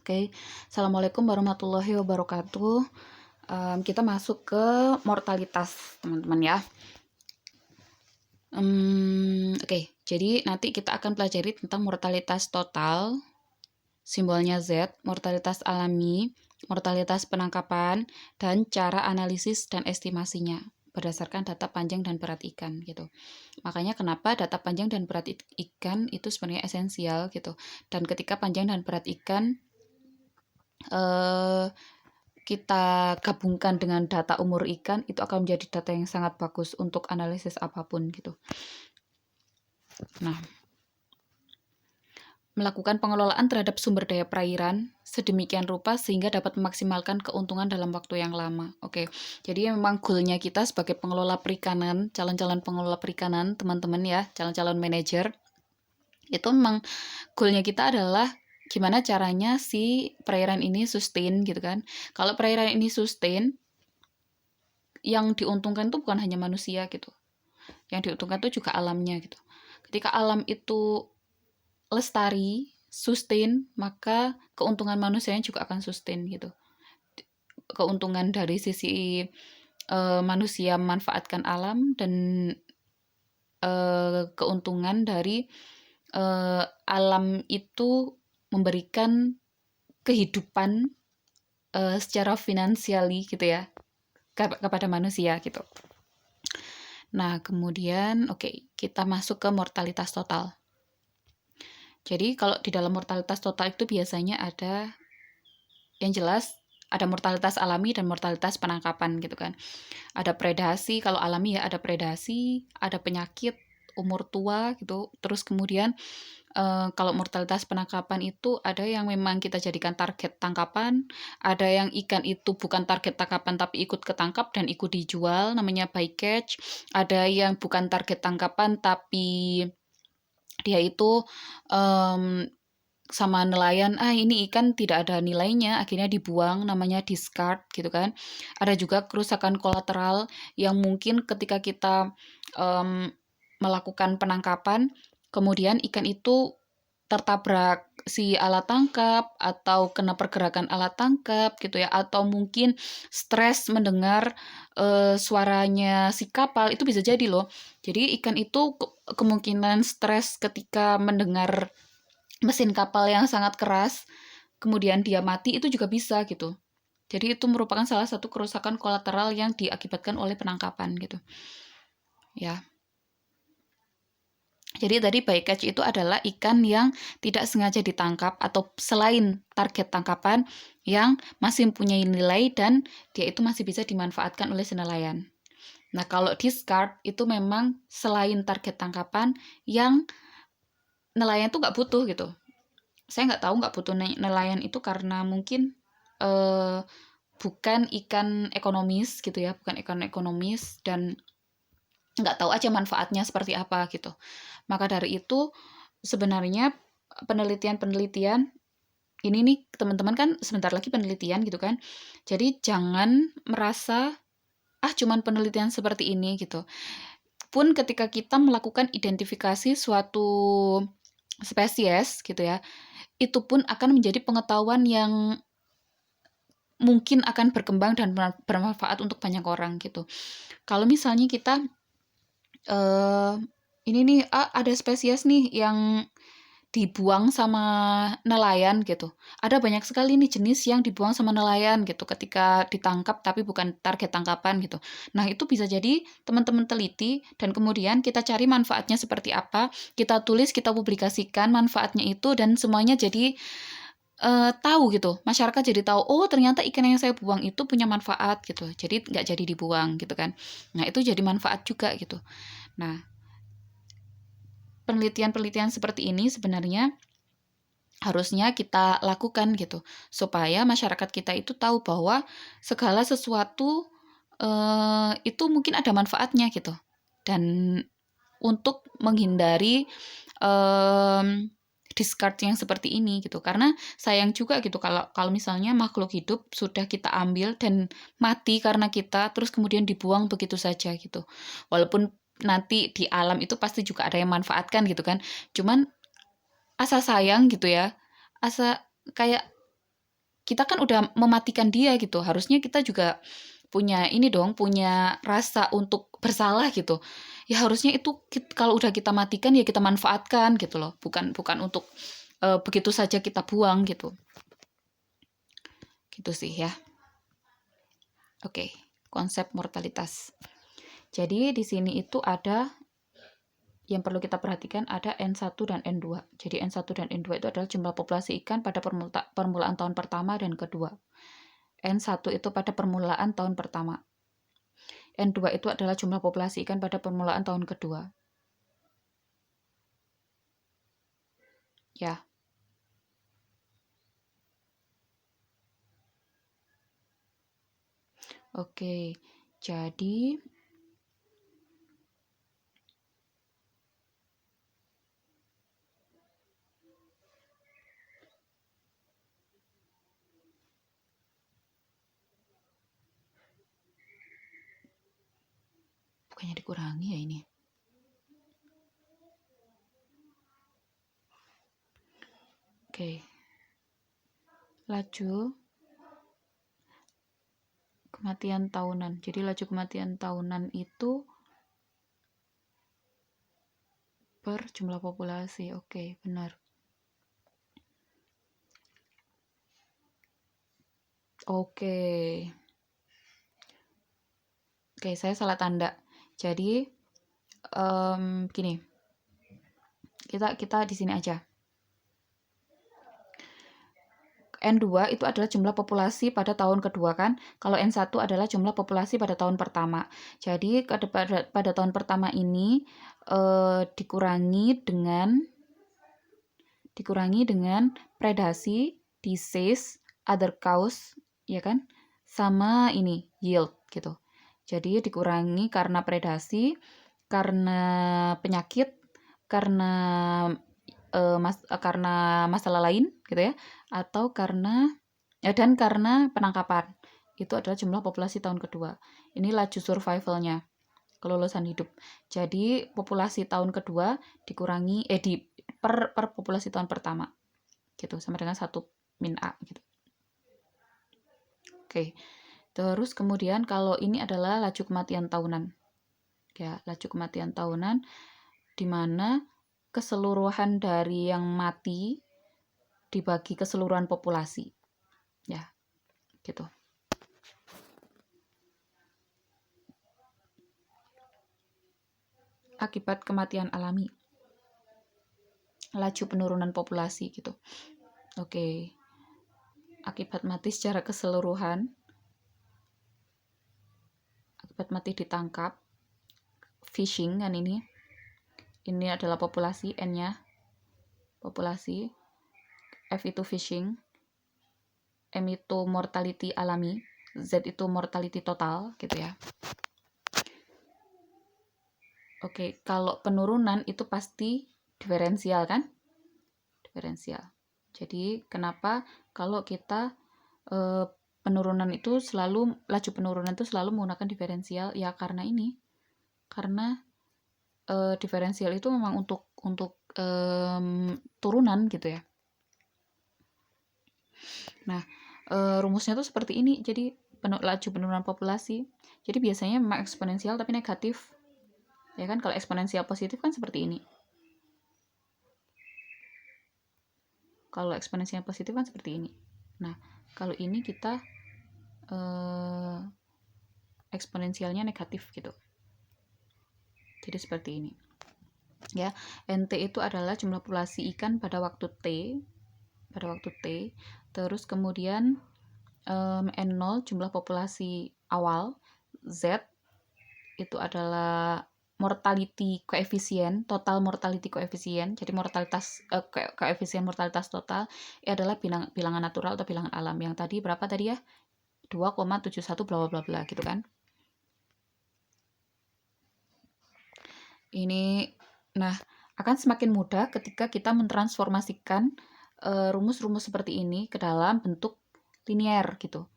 Oke, Assalamualaikum warahmatullahi wabarakatuh. Kita masuk ke mortalitas, teman-teman ya. Oke, jadi nanti kita akan pelajari tentang mortalitas total, simbolnya Z, mortalitas alami, mortalitas penangkapan, dan cara analisis dan estimasinya berdasarkan data panjang dan berat ikan gitu. Makanya kenapa data panjang dan berat ikan itu sebenarnya esensial gitu. Dan ketika panjang dan berat ikan kita gabungkan dengan data umur ikan, itu akan menjadi data yang sangat bagus untuk analisis apapun gitu. Nah, melakukan pengelolaan terhadap sumber daya perairan sedemikian rupa sehingga dapat memaksimalkan keuntungan dalam waktu yang lama. Oke, jadi memang goalnya kita sebagai pengelola perikanan, calon-calon pengelola perikanan, teman-teman ya, calon-calon manajer, itu memang goalnya kita adalah gimana caranya si perairan ini sustain gitu kan. Kalau perairan ini sustain, yang diuntungkan tuh bukan hanya manusia gitu. Yang diuntungkan tuh juga alamnya gitu. Ketika alam itu lestari, sustain, maka keuntungan manusianya juga akan sustain gitu. Keuntungan dari sisi manusia memanfaatkan alam dan keuntungan dari alam itu memberikan kehidupan secara finansiali gitu ya kepada manusia gitu. Nah, kemudian kita masuk ke mortalitas total. Jadi kalau di dalam mortalitas total itu biasanya ada yang jelas ada mortalitas alami dan mortalitas penangkapan gitu kan. Ada predasi, kalau alami ya ada predasi, ada penyakit, umur tua gitu. Terus kemudian kalau mortalitas penangkapan itu ada yang memang kita jadikan target tangkapan, ada yang ikan itu bukan target tangkapan tapi ikut ketangkap dan ikut dijual, namanya bycatch. Ada yang bukan target tangkapan tapi dia itu sama nelayan, ini ikan tidak ada nilainya, akhirnya dibuang, namanya discard gitu kan. Ada juga kerusakan kolateral yang mungkin ketika kita melakukan penangkapan, kemudian ikan itu tertabrak si alat tangkap atau kena pergerakan alat tangkap gitu ya, atau mungkin stres mendengar suaranya si kapal, itu bisa jadi loh. Jadi ikan itu kemungkinan stres ketika mendengar mesin kapal yang sangat keras, kemudian dia mati, itu juga bisa gitu. Jadi itu merupakan salah satu kerusakan kolateral yang diakibatkan oleh penangkapan gitu. Ya. Jadi tadi bycatch itu adalah ikan yang tidak sengaja ditangkap atau selain target tangkapan yang masih mempunyai nilai dan dia itu masih bisa dimanfaatkan oleh si nelayan. Nah, kalau discard itu memang selain target tangkapan yang nelayan tuh nggak butuh gitu. Saya nggak tahu nggak butuh nelayan itu karena mungkin bukan ikan ekonomis gitu ya, bukan ikan ekonomis dan nggak tahu aja manfaatnya seperti apa gitu. Maka dari itu sebenarnya penelitian-penelitian ini nih teman-teman kan sebentar lagi penelitian gitu kan. Jadi jangan merasa cuman penelitian seperti ini gitu. Pun ketika kita melakukan identifikasi suatu spesies gitu ya, itu pun akan menjadi pengetahuan yang mungkin akan berkembang dan bermanfaat untuk banyak orang gitu. Kalau misalnya kita ini nih ada spesies nih yang dibuang sama nelayan gitu. Ada banyak sekali nih jenis yang dibuang sama nelayan gitu ketika ditangkap tapi bukan target tangkapan gitu. Nah, itu bisa jadi teman-teman teliti dan kemudian kita cari manfaatnya seperti apa, kita tulis, kita publikasikan manfaatnya itu dan semuanya jadi tahu gitu. Masyarakat jadi tahu, oh ternyata ikan yang saya buang itu punya manfaat gitu. Jadi nggak jadi dibuang gitu kan. Nah, itu jadi manfaat juga gitu. Nah, penelitian-penelitian seperti ini sebenarnya harusnya kita lakukan gitu supaya masyarakat kita itu tahu bahwa segala sesuatu itu mungkin ada manfaatnya gitu dan untuk menghindari discard yang seperti ini gitu karena sayang juga gitu kalau misalnya makhluk hidup sudah kita ambil dan mati karena kita terus kemudian dibuang begitu saja gitu walaupun nanti di alam itu pasti juga ada yang manfaatkan gitu kan cuman asa sayang gitu ya asa kayak kita kan udah mematikan dia gitu. Harusnya kita juga punya ini dong, punya rasa untuk bersalah gitu. Ya harusnya itu kalau udah kita matikan ya kita manfaatkan gitu loh. Bukan bukan untuk begitu saja kita buang gitu. Gitu sih ya. Oke, konsep mortalitas. Jadi di sini itu ada yang perlu kita perhatikan, ada N1 dan N2. Jadi N1 dan N2 itu adalah jumlah populasi ikan pada permulaan tahun pertama dan kedua. N1 itu pada permulaan tahun pertama. N2 itu adalah jumlah populasi ikan pada permulaan tahun kedua. Ya. Oke. Jadi bukannya dikurangi ya ini. Oke. Laju kematian tahunan. Jadi laju kematian tahunan itu per jumlah populasi. Oke, benar. Oke. Oke, saya salah tanda. Jadi gini. Kita di sini aja. N2 itu adalah jumlah populasi pada tahun kedua kan. Kalau N1 adalah jumlah populasi pada tahun pertama. Jadi pada tahun pertama ini dikurangi dengan predasi, disease, other cause, ya kan? Sama ini yield gitu. Jadi dikurangi karena predasi, karena penyakit, karena karena masalah lain gitu ya, atau karena dan karena penangkapan. Itu adalah jumlah populasi tahun kedua. Ini laju survivalnya, kelulusan hidup. Jadi populasi tahun kedua dikurangi per populasi tahun pertama gitu, sama dengan 1 min A gitu. Oke. Terus kemudian kalau ini adalah laju kematian tahunan. Ya, laju kematian tahunan di mana keseluruhan dari yang mati dibagi keseluruhan populasi. Ya, gitu. Akibat kematian alami. Laju penurunan populasi gitu. Oke. Akibat mati secara keseluruhan. Akibat mati ditangkap. Fishing kan ini. Ini adalah populasi, N-nya. Populasi. F itu fishing. M itu mortality alami. Z itu mortality total gitu ya. Oke, kalau penurunan itu pasti diferensial kan? Diferensial. Jadi kenapa kalau kita penurunan itu selalu, laju penurunan itu selalu menggunakan diferensial? Ya karena ini. Karena diferensial itu memang untuk turunan gitu ya. Nah, rumusnya tuh seperti ini. Jadi laju penurunan populasi. Jadi biasanya memang eksponensial tapi negatif. Ya kan, kalau eksponensial positif kan seperti ini. Kalau eksponensial positif kan seperti ini. Nah, kalau ini kita eksponensialnya negatif gitu. Jadi seperti ini. Ya, NT itu adalah jumlah populasi ikan pada waktu T. Terus kemudian N0 jumlah populasi awal. Z itu adalah mortality coefficient, total mortality coefficient. Jadi mortalitas koefisien mortalitas total adalah bilangan natural atau bilangan alam. Yang tadi berapa tadi ya? 2,71 bla bla bla gitu kan. Ini nah akan semakin mudah ketika kita mentransformasikan rumus-rumus seperti ini ke dalam bentuk linier gitu.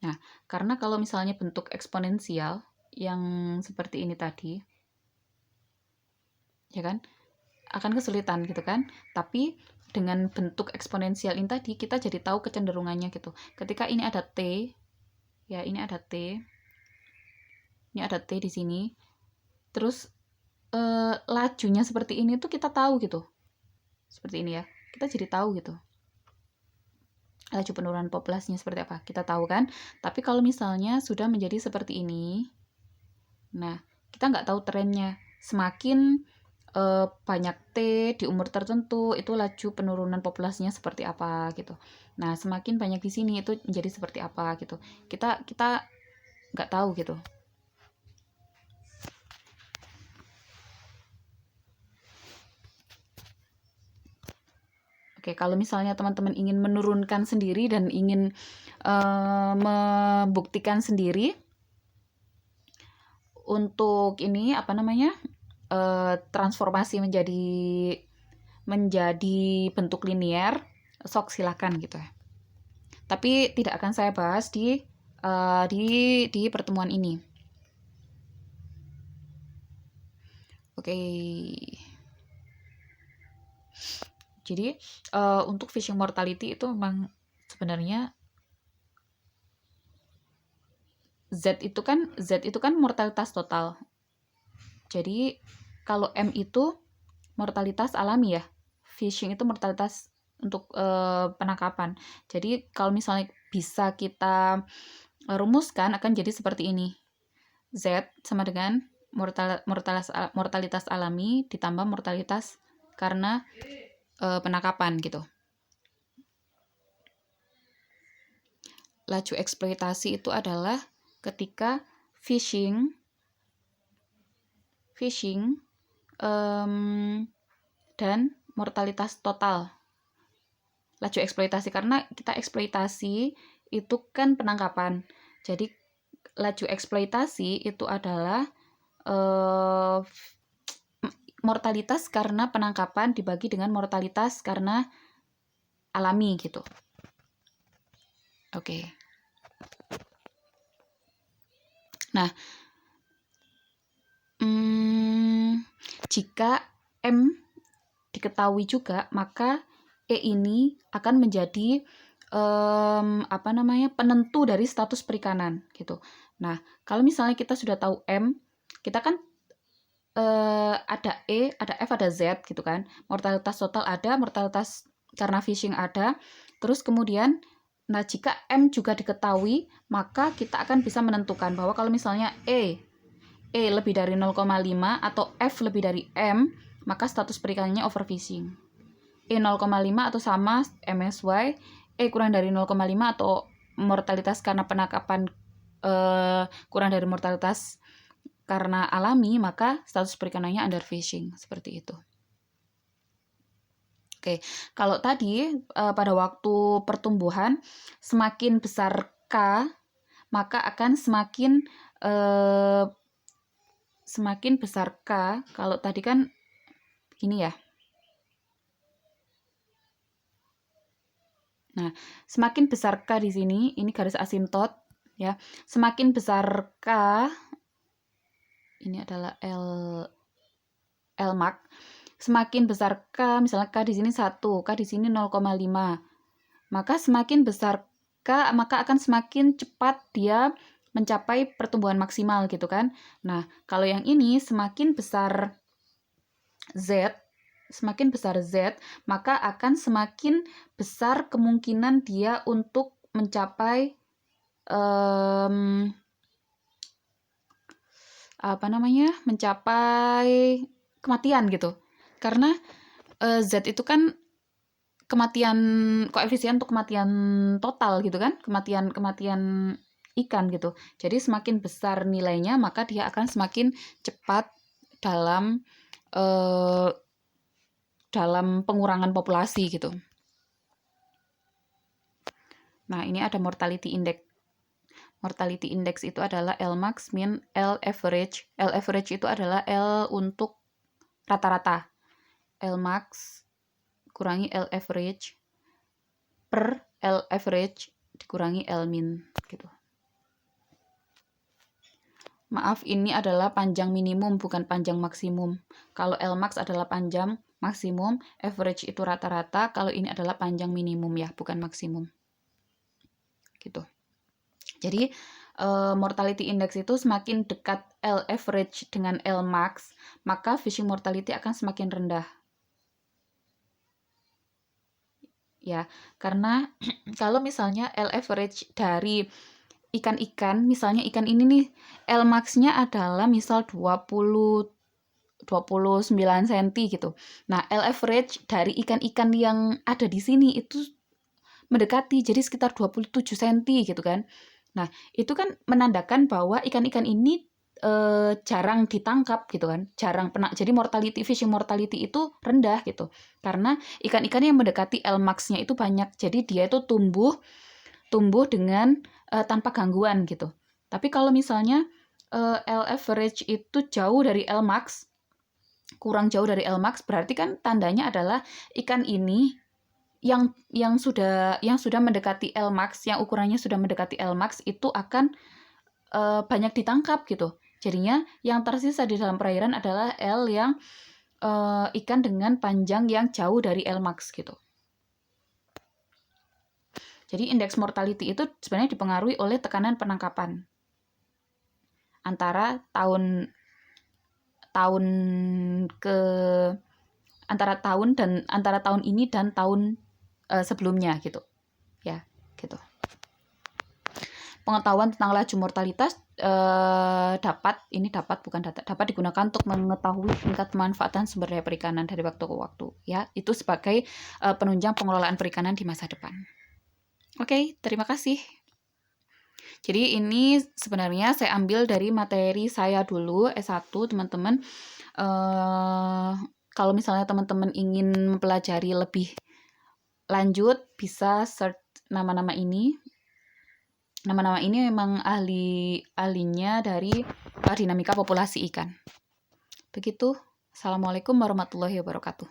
Nah, karena kalau misalnya bentuk eksponensial yang seperti ini tadi, ya kan, akan kesulitan gitu kan. Tapi dengan bentuk eksponensial ini tadi, kita jadi tahu kecenderungannya gitu. Ketika ini ada T, ya ini ada T di sini, terus lajunya seperti ini tuh kita tahu gitu. Seperti ini ya, kita jadi tahu gitu. Laju penurunan populasinya seperti apa, kita tahu kan. Tapi kalau misalnya sudah menjadi seperti ini, nah kita nggak tahu trennya. Semakin banyak T di umur tertentu, itu laju penurunan populasinya seperti apa gitu. Nah semakin banyak di sini itu menjadi seperti apa gitu. Kita nggak tahu gitu. Oke, kalau misalnya teman-teman ingin menurunkan sendiri dan ingin membuktikan sendiri untuk ini apa namanya, transformasi menjadi bentuk linear, sok silakan gitu ya. Tapi tidak akan saya bahas di pertemuan ini. Oke. Jadi untuk fishing mortality itu memang sebenarnya Z itu kan mortalitas total. Jadi kalau M itu mortalitas alami ya. Fishing itu mortalitas untuk penangkapan. Jadi kalau misalnya bisa kita rumuskan akan jadi seperti ini. Z sama dengan mortalitas alami ditambah mortalitas karena penangkapan gitu. Laju eksploitasi itu adalah ketika fishing dan mortalitas total. Laju eksploitasi karena kita eksploitasi itu kan penangkapan. Jadi laju eksploitasi itu adalah mortalitas karena penangkapan dibagi dengan mortalitas karena alami gitu. Oke. Nah, jika M diketahui juga, maka E ini akan menjadi penentu dari status perikanan gitu. Nah, kalau misalnya kita sudah tahu M, kita kan ada E, ada F, ada Z gitu kan. Mortalitas total ada, mortalitas karena fishing ada. Terus kemudian, nah jika M juga diketahui, maka kita akan bisa menentukan bahwa kalau misalnya E lebih dari 0,5 atau F lebih dari M, maka status perikanannya overfishing. E 0,5 atau sama MSY, E kurang dari 0,5 atau mortalitas karena penangkapan kurang dari mortalitas karena alami, maka status perikanannya underfishing, seperti itu. Oke, kalau tadi pada waktu pertumbuhan semakin besar K, maka akan semakin besar K. Kalau tadi kan gini ya. Nah, semakin besar K di sini, ini garis asimtot ya. Semakin besar K, ini adalah Lmax. Semakin besar K, misalnya K di sini 1, K di sini 0,5. Maka semakin besar K, maka akan semakin cepat dia mencapai pertumbuhan maksimal gitu kan. Nah, kalau yang ini semakin besar Z, maka akan semakin besar kemungkinan dia untuk mencapai mencapai kematian gitu. Karena Z itu kan koefisien untuk kematian total gitu kan, kematian ikan gitu. Jadi semakin besar nilainya, maka dia akan semakin cepat dalam pengurangan populasi gitu. Nah, ini ada mortality index. Mortality index itu adalah Lmax min L average. L average itu adalah L untuk rata-rata. Lmax kurangi L average per L average dikurangi L min gitu. Maaf, ini adalah panjang minimum bukan panjang maksimum. Kalau Lmax adalah panjang maksimum, average itu rata-rata, kalau ini adalah panjang minimum ya, bukan maksimum. Gitu. Jadi mortality index itu semakin dekat L average dengan L max, maka fishing mortality akan semakin rendah. Ya, karena kalau misalnya L average dari ikan-ikan, misalnya ikan ini nih L max-nya adalah misal 29 cm gitu. Nah, L average dari ikan-ikan yang ada di sini itu mendekati, jadi sekitar 27 cm gitu kan. Nah, itu kan menandakan bahwa ikan-ikan ini jarang ditangkap gitu kan, jarang pernah. Jadi fishing mortality itu rendah gitu. Karena ikan-ikan yang mendekati L max-nya itu banyak. Jadi dia itu tumbuh dengan tanpa gangguan gitu. Tapi kalau misalnya L average itu jauh dari L max, kurang jauh dari L max, berarti kan tandanya adalah ikan ini yang sudah mendekati L max, yang ukurannya sudah mendekati L max itu akan banyak ditangkap gitu. Jadinya yang tersisa di dalam perairan adalah L yang ikan dengan panjang yang jauh dari L max gitu. Jadi indeks mortality itu sebenarnya dipengaruhi oleh tekanan penangkapan antara tahun ini dan tahun sebelumnya gitu. Ya, gitu. Pengetahuan tentang laju mortalitas dapat digunakan untuk mengetahui tingkat pemanfaatan sumber daya perikanan dari waktu ke waktu, ya. Itu sebagai penunjang pengelolaan perikanan di masa depan. Oke, terima kasih. Jadi ini sebenarnya saya ambil dari materi saya dulu S1, teman-teman. Kalau misalnya teman-teman ingin mempelajari lebih lanjut, bisa search nama-nama ini. Nama-nama ini memang ahlinya dari dinamika populasi ikan. Begitu. Assalamualaikum warahmatullahi wabarakatuh.